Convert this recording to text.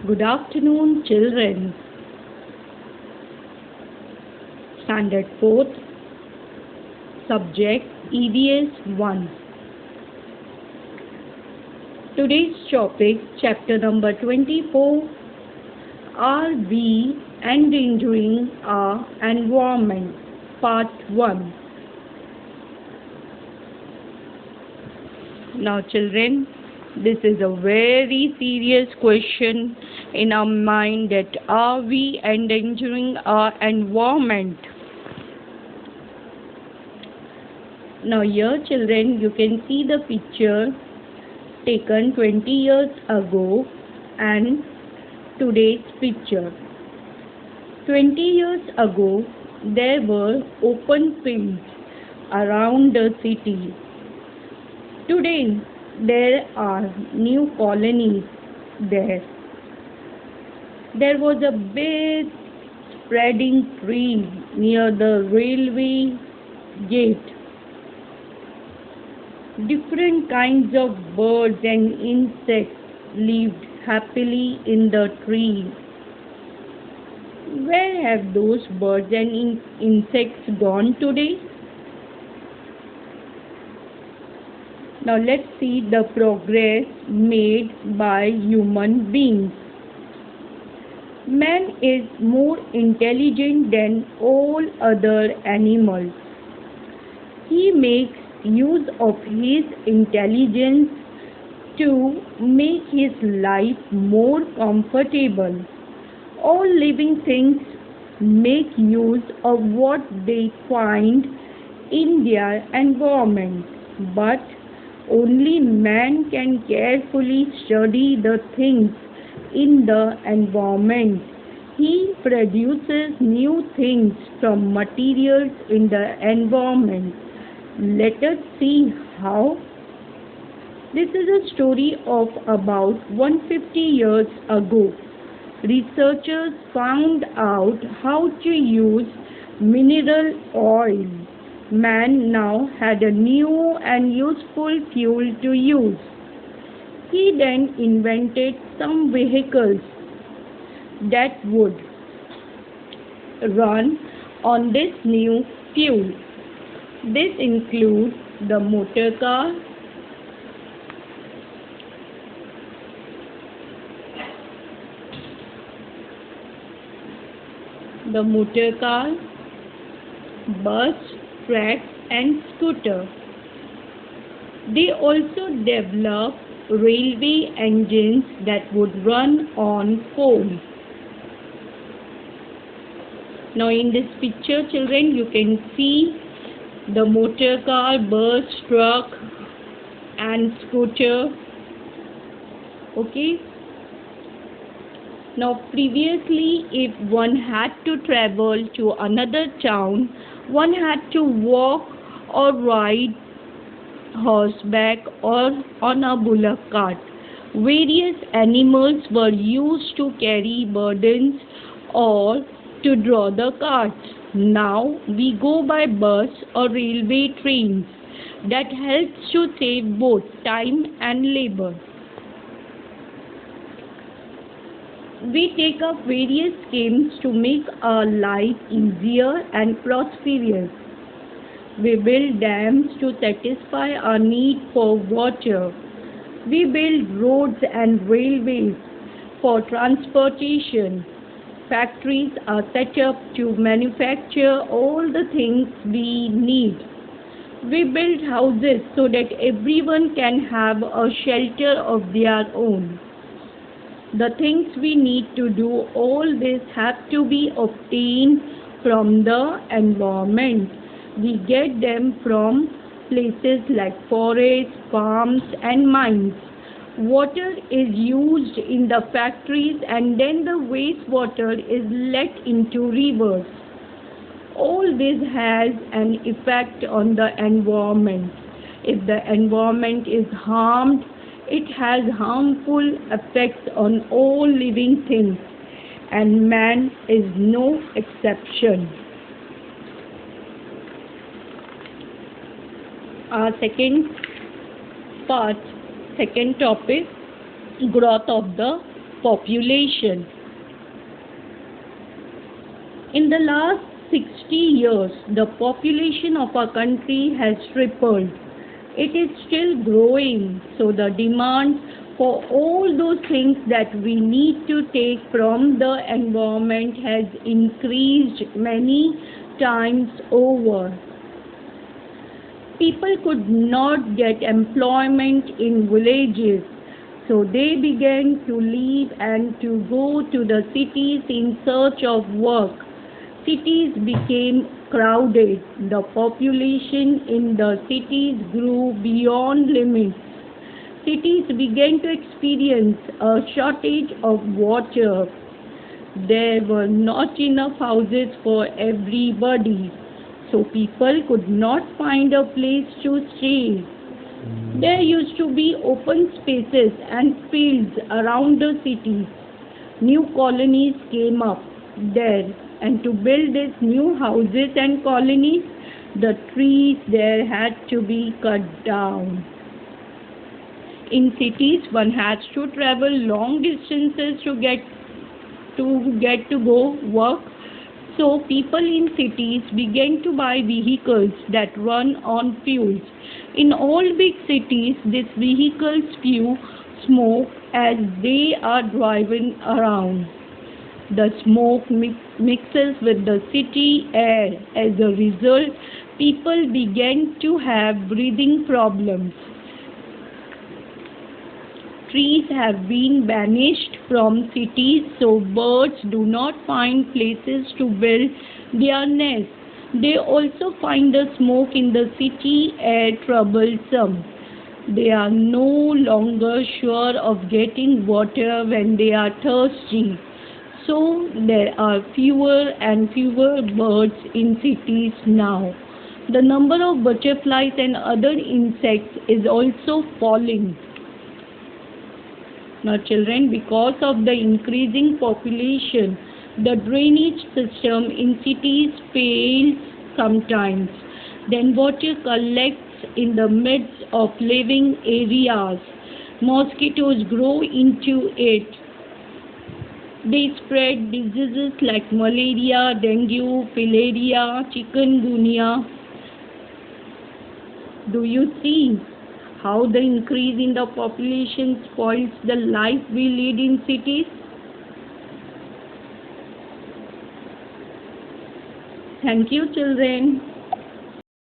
Good afternoon, children. Standard 4th, subject EVS 1. Today's topic, chapter number 24, Are We Endangering Our Environment? Part 1. Now, children, this is a very serious question in our mind, that are we endangering our environment? Now here, children, you can see the picture taken 20 years ago and today's picture. 20 years ago, there were open fields around the city. Today, there are new colonies there. There was a big spreading tree near the railway gate. Different kinds of birds and insects lived happily in the tree. Where have those birds and insects gone today? Now let's see the progress made by human beings. Man is more intelligent than all other animals. He makes use of his intelligence to make his life more comfortable. All living things make use of what they find in their environment, but only man can carefully study the things in the environment. He produces new things from materials in the environment. Let us see how. This is a story of about 150 years ago. Researchers found out how to use mineral oil. Man now had a new and useful fuel to use. He then invented some vehicles that would run on this new fuel. This includes the motor car, bus, truck and scooter. They also developed railway engines that would run on coal. Now in this picture, children, you can see the motor car, bus, truck and scooter. Okay. Now previously, if one had to travel to another town, one had to walk or ride horseback or on a bullock cart. Various animals were used to carry burdens or to draw the carts. Now we go by bus or railway trains. That helps to save both time and labor. We take up various schemes to make our life easier and prosperous. We build dams to satisfy our need for water. We build roads and railways for transportation. Factories are set up to manufacture all the things we need. We build houses so that everyone can have a shelter of their own. The things we need to do all this have to be obtained from the environment. We get them from places like forests, farms and mines. Water is used in the factories and then the wastewater is let into rivers. All this has an effect on the environment. If the environment is harmed, it has harmful effects on all living things, and man is no exception. Our second topic, growth of the population. In the last 60 years, the population of our country has tripled. It is still growing, so the demand for all those things that we need to take from the environment has increased many times over. People could not get employment in villages, so they began to leave and to go to the cities in search of work. Cities became crowded. The population in the cities grew beyond limits. Cities began to experience a shortage of water. There were not enough houses for everybody, so people could not find a place to stay. There used to be open spaces and fields around the cities. New colonies came up there, and to build these new houses and colonies, the trees there had to be cut down. In cities, one has to travel long distances to go work. So people in cities began to buy vehicles that run on fuels. In all big cities, these vehicles spew smoke as they are driving around. The smoke mixes with the city air. As a result, people began to have breathing problems. Trees have been banished from cities, so birds do not find places to build their nests. They also find the smoke in the city air troublesome. They are no longer sure of getting water when they are thirsty. So there are fewer and fewer birds in cities now. The number of butterflies and other insects is also falling. Now children, because of the increasing population, the drainage system in cities fails sometimes. Then water collects in the midst of living areas. Mosquitoes grow into it. They spread diseases like malaria, dengue, filaria, chikungunya. Do you see how the increase in the population spoils the life we lead in cities? Thank you, children.